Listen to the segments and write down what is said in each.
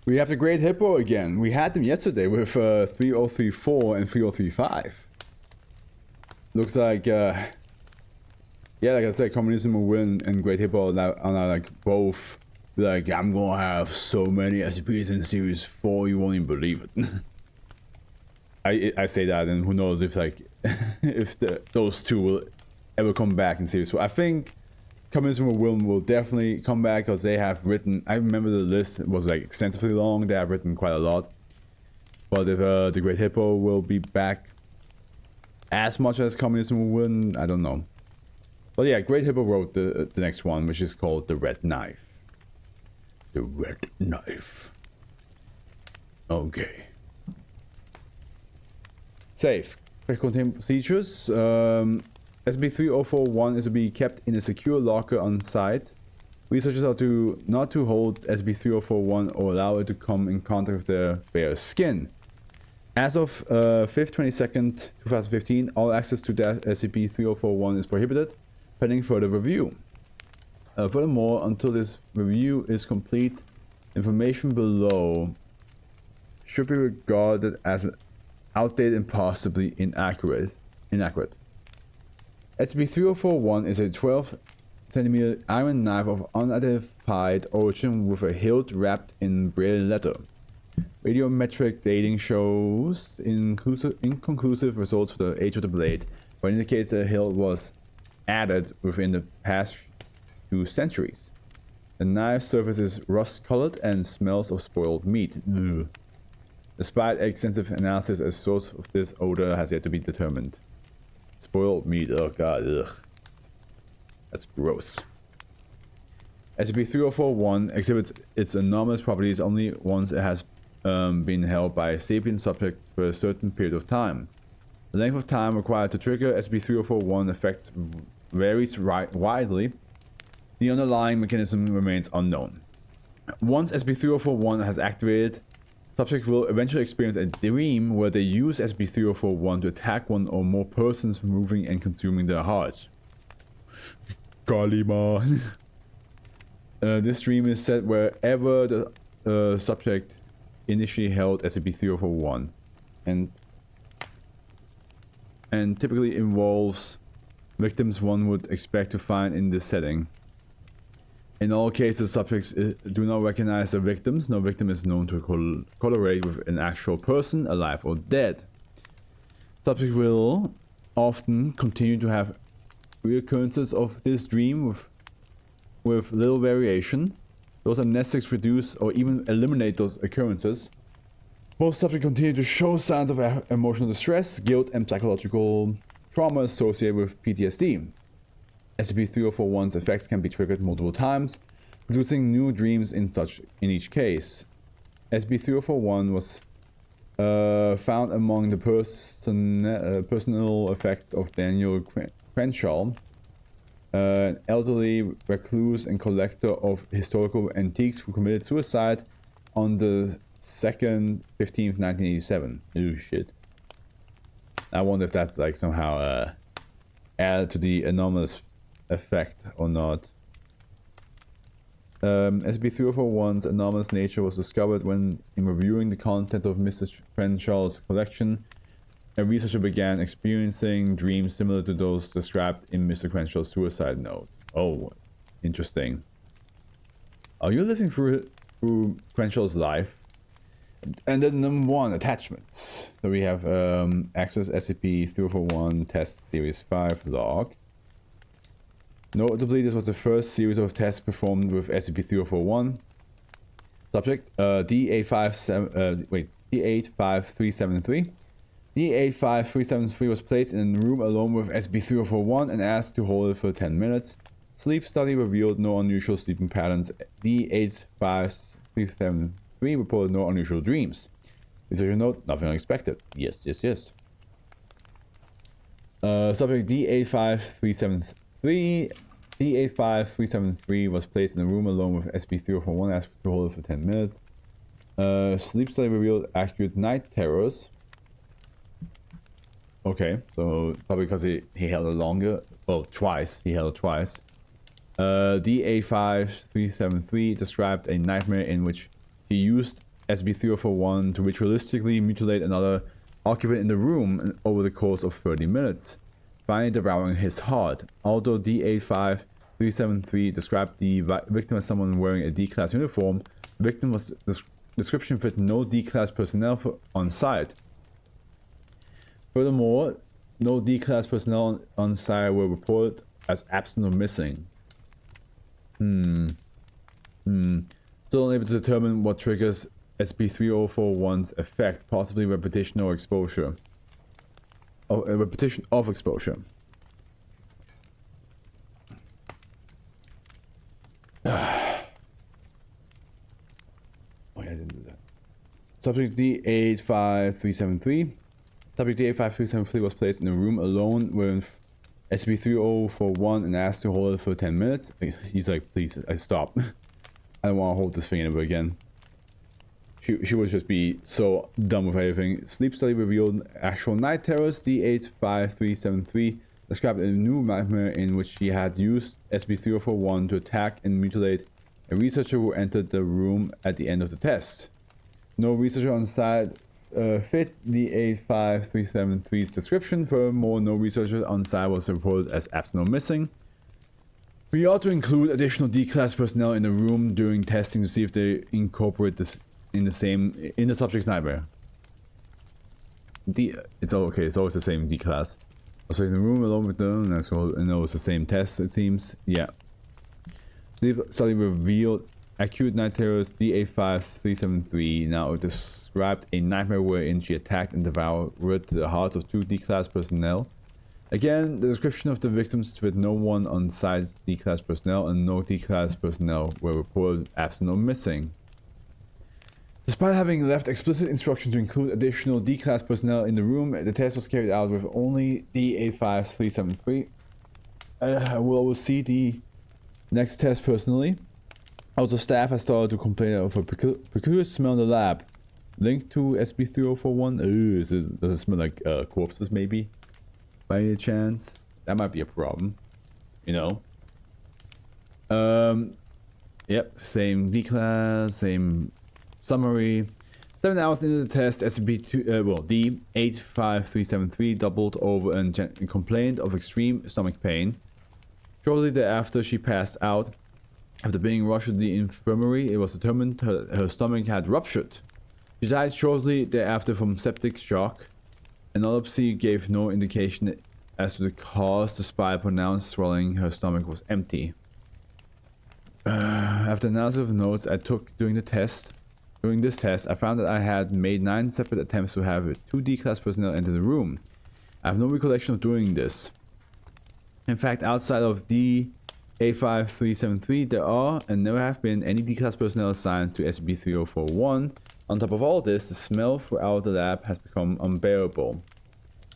We have the Great Hippo again. We had them yesterday with 3034 and 3035. Looks like, yeah, like I said, Communism will win, and Great Hippo are now like both like, I'm gonna have so many SCPs in Series 4, you won't even believe it. I say that, and who knows if like if those two will ever come back in Series 4. I think Communism will definitely come back because they have written. I remember the list was like extensively long. They have written quite a lot. But if the Great Hippo will be back as much as Communism will win, I don't know. But yeah, Great Hippo wrote the next one, which is called The Red Knife. The Red Knife. Okay. Safe. Critical containment procedures. SCP-3041 is to be kept in a secure locker on site. Researchers are not to hold SCP-3041 or allow it to come in contact with their bare skin. As of 5th 22nd 2015, all access to that SCP-3041 is prohibited, pending further review. Furthermore, until this review is complete, information below should be regarded as outdated and possibly inaccurate. SCP-3041 is a 12cm iron knife of unidentified origin with a hilt wrapped in braille letter. Radiometric dating shows inconclusive results for the age of the blade, but indicates the hilt was added within the past few centuries. The knife's surface is rust-colored and smells of spoiled meat. Ugh. Despite extensive analysis, a source of this odor has yet to be determined. Spoiled meat, oh god, ugh. That's gross. SCP-3041 exhibits its anomalous properties only once it has been held by a sapient subject for a certain period of time. The length of time required to trigger SCP-3041 effects varies widely. The underlying mechanism remains unknown. Once SCP-3041 has activated, subject will eventually experience a dream where they use SCP-3041 to attack one or more persons, removing and consuming their hearts. Kalima. This dream is set wherever the subject initially held SCP-3041 and typically involves victims one would expect to find in this setting. In all cases, subjects do not recognize the victims. No victim is known to correlate with an actual person, alive or dead. Subjects will often continue to have reoccurrences of this dream with little variation. Those amnestics reduce or even eliminate those occurrences. Most subjects continue to show signs of emotional distress, guilt, and psychological trauma associated with PTSD. SCP-3041's effects can be triggered multiple times, producing new dreams in each case. SCP-3041 was found among the personal effects of Daniel Crenshaw, an elderly recluse and collector of historical antiques who committed suicide on the 2nd, 15th, 1987. Oh shit. I wonder if that's like somehow added to the anomalous effect or not. SCP-3041's anomalous nature was discovered when, in reviewing the contents of Mr. Crenshaw's collection, a researcher began experiencing dreams similar to those described in Mr. Crenshaw's suicide note. Oh, interesting. Are you living through Crenshaw's life? And then number 1, attachments. So we have Access SCP-3041 Test Series 5 log. Notably, this was the first series of tests performed with SCP-3041. Subject D85373. D85373 was placed in a room alone with SCP-3041 and asked to hold it for 10 minutes. Sleep study revealed no unusual sleeping patterns. D85373 reported no unusual dreams. Researcher note, nothing unexpected. Yes. Subject D85373. D85373 was placed in a room alone with SCP-3041 and asked to hold it for 10 minutes. Sleep study revealed accurate night terrors. Okay, so probably because he held it longer. Oh, twice. He held it twice. D85373 described a nightmare in which he used SCP-3041 to ritualistically mutilate another occupant in the room over the course of 30 minutes, finally devouring his heart. Although D-85373 described the victim as someone wearing a D-Class uniform, the victim was description fit no D-Class personnel on site. Furthermore, no D-Class personnel on site were reported as absent or missing. Still unable to determine what triggers SCP-3041's effect, possibly repetition or exposure. A repetition of exposure. I didn't do that. Subject D-85373. Subject D-85373 was placed in a room alone with SCP-3041 and asked to hold it for 10 minutes. He's like, please, I stop. I don't want to hold this thing ever again. She would just be so done with everything. Sleep study revealed actual night terrors. D-85373 described a new nightmare in which she had used SCP-3041 to attack and mutilate a researcher who entered the room at the end of the test. No researcher on site fit the D-85373's description. Furthermore, no researcher on site was reported as absent or missing. We ought to include additional D-Class personnel in the room during testing to see if they incorporate this in the subject's nightmare. It's okay. It's always the same D-Class. I was in the room alone with them, and it was the same test. It seems. Yeah. Sleep study revealed acute night terrors. D-85373 now described a nightmare wherein she attacked and devoured the hearts of 2 D-Class personnel. Again, the description of the victims with no one on site D-Class personnel and no D-Class personnel were reported absent or missing. Despite having left explicit instruction to include additional D-Class personnel in the room, the test was carried out with only D-85373. I will oversee the next test personally. Also, staff has started to complain of a peculiar smell in the lab. Linked to SCP-3041? Does it smell like corpses maybe? By any chance? That might be a problem. You know? Yep, same D-Class, same summary. 7 hours into the test, D-85373 doubled over and complained of extreme stomach pain. Shortly thereafter, she passed out. After being rushed to the infirmary, it was determined her stomach had ruptured. She died shortly thereafter from septic shock. An autopsy gave no indication as to the cause, despite pronounced swelling. Her stomach was empty. After analysis of notes I took during this test, I found that I had made 9 separate attempts to have 2 D-Class personnel enter the room. I have no recollection of doing this. In fact, outside of D-85373, there are and never have been any D-Class personnel assigned to SCP-3041. On top of all this, the smell throughout the lab has become unbearable.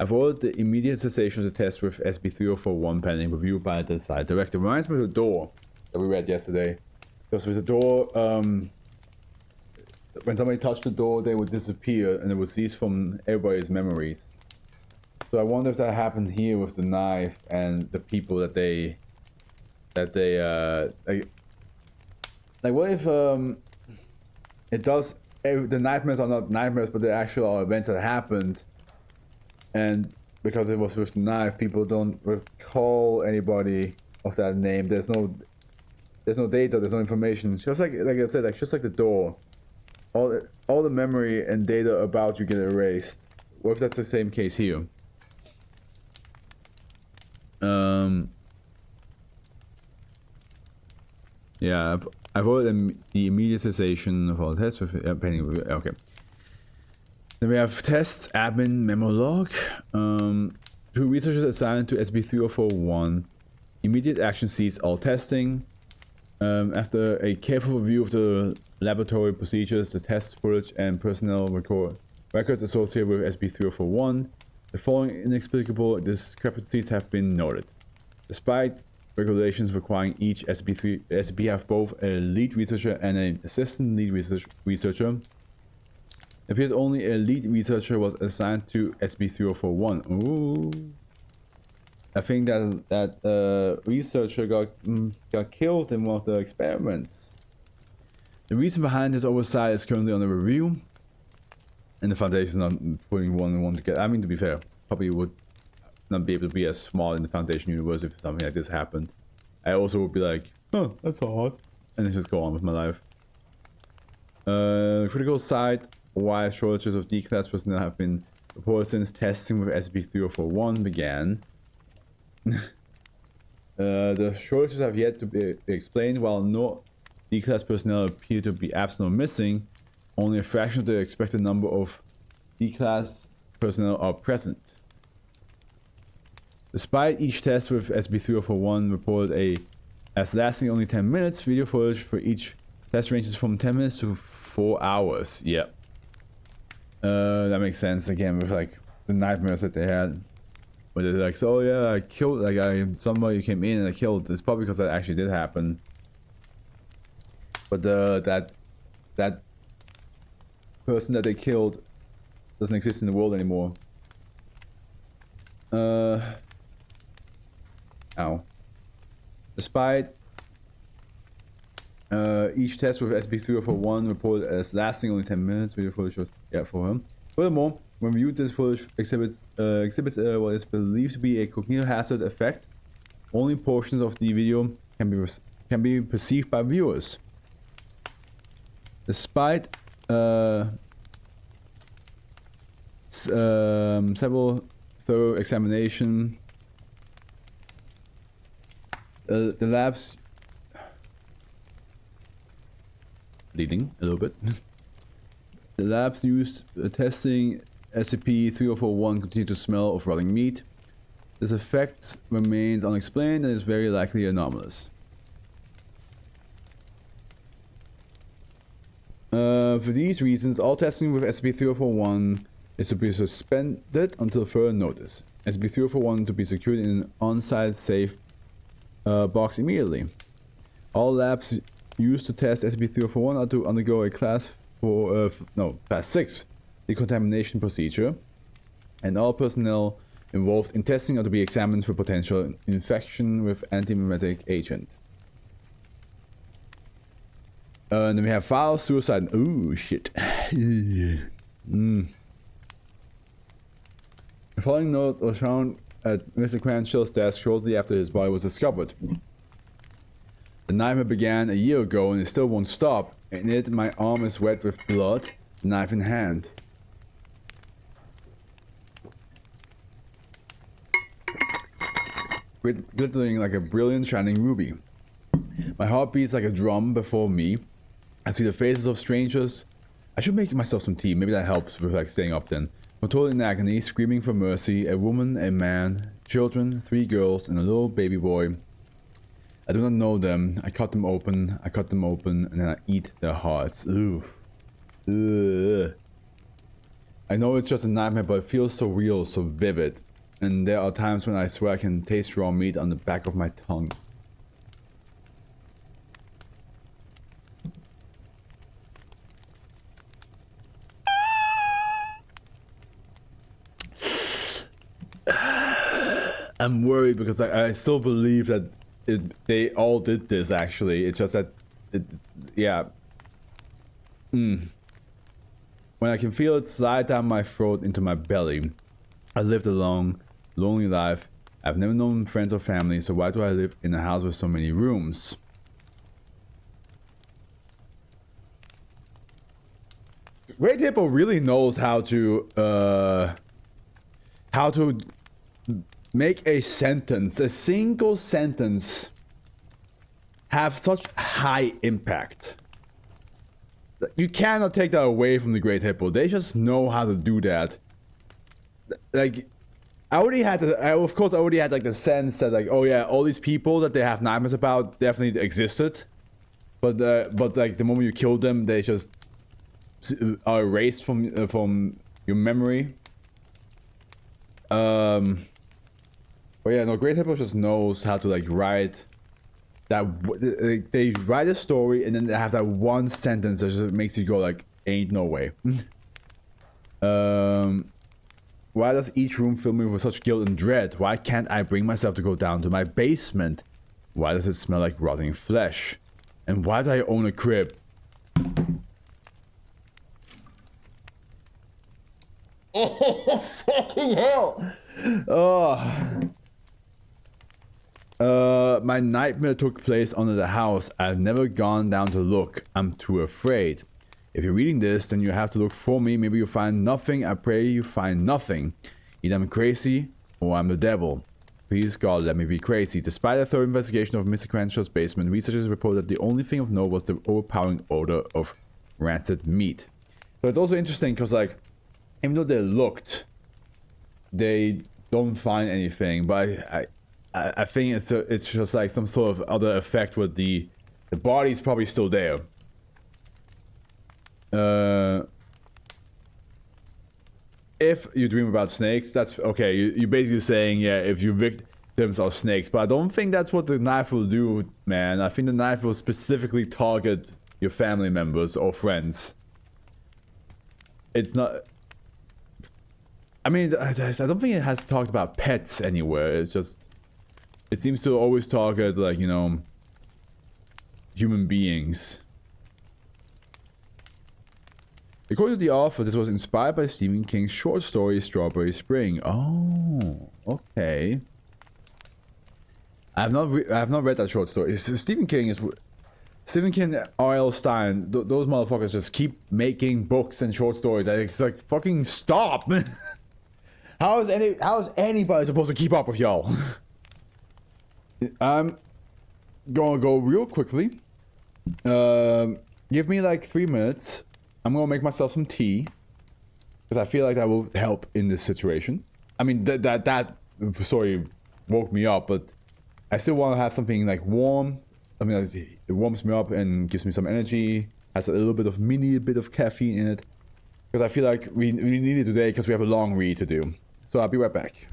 I've ordered the immediate cessation of the test with SCP-3041 pending review by the site director. Reminds me of the door that we read yesterday. Because with the door, when somebody touched the door, they would disappear, and it would cease from everybody's memories. So I wonder if that happened here with the knife and the people that they like what if it does, the nightmares are not nightmares but the actual events that happened, and because it was with the knife, people don't recall anybody of that name. There's no data, there's no information. Just like I said, like just like the door, all the memory and data about you get erased. What if that's the same case here? Yeah, I've ordered the immediate cessation of all tests with pending review. Okay. Then we have tests, admin, memo log. 2 researchers assigned to SCP-3041. Immediate action cease all testing. After a careful review of the laboratory procedures, the test footage, and personnel records associated with SCP-3041, the following inexplicable discrepancies have been noted. Despite regulations requiring each SCP have both a lead researcher and an assistant lead researcher, it appears only a lead researcher was assigned to SCP-3041. Ooh. I think that researcher got killed in one of the experiments. The reason behind this oversight is currently under review, and the Foundation is not putting one together. I mean, to be fair, probably would not be able to be as small in the Foundation universe if something like this happened. I also would be like, oh, that's odd, and then just go on with my life. Critical site, why shortages of D-class personnel have been reported since testing with SCP-3041 began. The shortages have yet to be explained. While no D-class personnel appear to be absent or missing, only a fraction of the expected number of D-class personnel are present. Despite each test with SCP-3041 reported as lasting only 10 minutes, video footage for each test ranges from 10 minutes to 4 hours. Yep. That makes sense again with like the nightmares that they had. But they're like, so yeah, I killed, like somebody came in and I killed. It's probably because that actually did happen. But that person that they killed doesn't exist in the world anymore. Ow. Despite each test with SCP-3041 reported as lasting only 10 minutes, video footage was, yeah, for him. Furthermore, when viewed, this footage exhibits what is believed to be a cognitive hazard effect. Only portions of the video can be perceived by viewers. Despite several thorough examination, the labs bleeding a little bit. The labs used testing SCP-3041 continue to smell of rotting meat. This effect remains unexplained and is very likely anomalous. For these reasons, all testing with SCP-3041 is to be suspended until further notice. SCP-3041 to be secured in an on-site safe box immediately. All labs used to test SCP-3041 are to undergo a Class 6 decontamination procedure, and all personnel involved in testing are to be examined for potential infection with antimemetic agent. And then we have file suicide. Ooh, shit. The following note was found at Mr. Cranshill's desk shortly after his body was discovered. The nightmare began a year ago and it still won't stop. In it, my arm is wet with blood, knife in hand. Glittering like a brilliant shining ruby. My heart beats like a drum before me. I see the faces of strangers. I should make myself some tea, maybe that helps with like staying up then. Controlled in agony, screaming for mercy, a woman, a man, children, 3 girls, and a little baby boy. I do not know them. I cut them open, and then I eat their hearts. Ooh. Ugh. I know it's just a nightmare, but it feels so real, so vivid. And there are times when I swear I can taste raw meat on the back of my tongue. I'm worried because I still believe that they all did this actually. It's just that, yeah. When I can feel it slide down my throat into my belly. I lived a long, lonely life. I've never known friends or family, so why do I live in a house with so many rooms? Great Hippo really knows how to make a sentence, a single sentence, have such high impact. You cannot take that away from the Great Hippo. They just know how to do that. Like, I already had like the sense that like, oh yeah, all these people that they have nightmares about definitely existed, but like the moment you kill them, they just are erased from your memory. But yeah, no, Great Hippo just knows how to like write that. They write a story and then they have that one sentence that just makes you go like, ain't no way. Why does each room fill me with such guilt and dread? Why can't I bring myself to go down to my basement? Why does it smell like rotting flesh? And why do I own a crib? Oh, fucking hell! My nightmare took place under the house. I've never gone down to look. I'm too afraid. If you're reading this, then you have to look for me. Maybe you'll find nothing. I pray you find nothing. Either I'm crazy or I'm the devil. Please God, let me be crazy. Despite a thorough investigation of Mr. Cranshaw's basement, researchers reported that the only thing of note was the overpowering odor of rancid meat. So it's also interesting because, like, even though they looked, they don't find anything. But I think it's just like some sort of other effect with the body's probably still there. If you dream about snakes, that's okay. You're basically saying, yeah, if your victims are snakes. But I don't think that's what the knife will do, man. I think the knife will specifically target your family members or friends. It's not... I mean, I don't think it has talked about pets anywhere. It's just... It seems to always target, like, you know, human beings. According to the author, this was inspired by Stephen King's short story Strawberry Spring. Oh, okay. I have not read that short story. Stephen King, R.L. Stein, those motherfuckers just keep making books and short stories. It's like, fucking stop. How is anybody supposed to keep up with y'all? I'm gonna go real quickly. Give me like 3 minutes. I'm gonna make myself some tea, because I feel like that will help in this situation. I mean, that story woke me up, but I still want to have something like warm. I mean, it warms me up and gives me some energy. Has a little bit of mini bit of caffeine in it, because I feel like we need it today because we have a long read to do. So I'll be right back.